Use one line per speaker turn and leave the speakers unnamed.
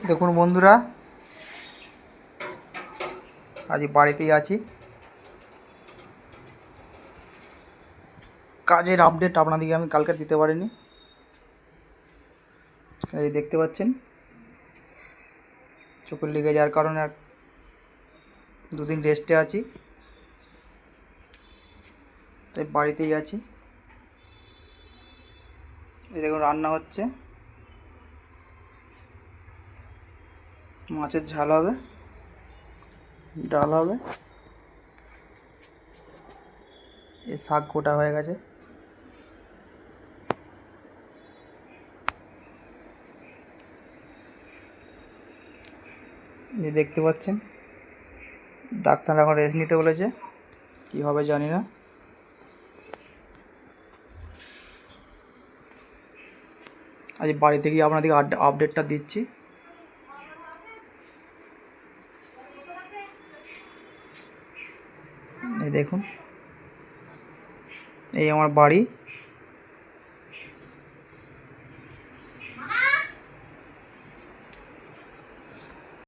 দেখুন বন্ধুরা, আজ বাড়িতেই আছি। কাজের আপডেট আপনাদেরকে আমি কালকে দিতে পারিনি। এই দেখতে পাচ্ছেন চোখের লেগে যাওয়ার কারণে আর দুদিন রেস্টে আছি, তাই বাড়িতেই আছি। এই দেখুন রান্না হচ্ছে, মাছের ঝাল হবে, ডাল হবে, এই শাক গোটা হয়ে গেছে। এই দেখতে পাচ্ছেন ডাক্তার এখন রেস্ট নিতে বলেছে, কী হবে জানি না। আজ বাড়িতে গিয়ে আপনাদেরকে আপডেটটা দিচ্ছি। এই দেখুন, এই আমার বাড়ি।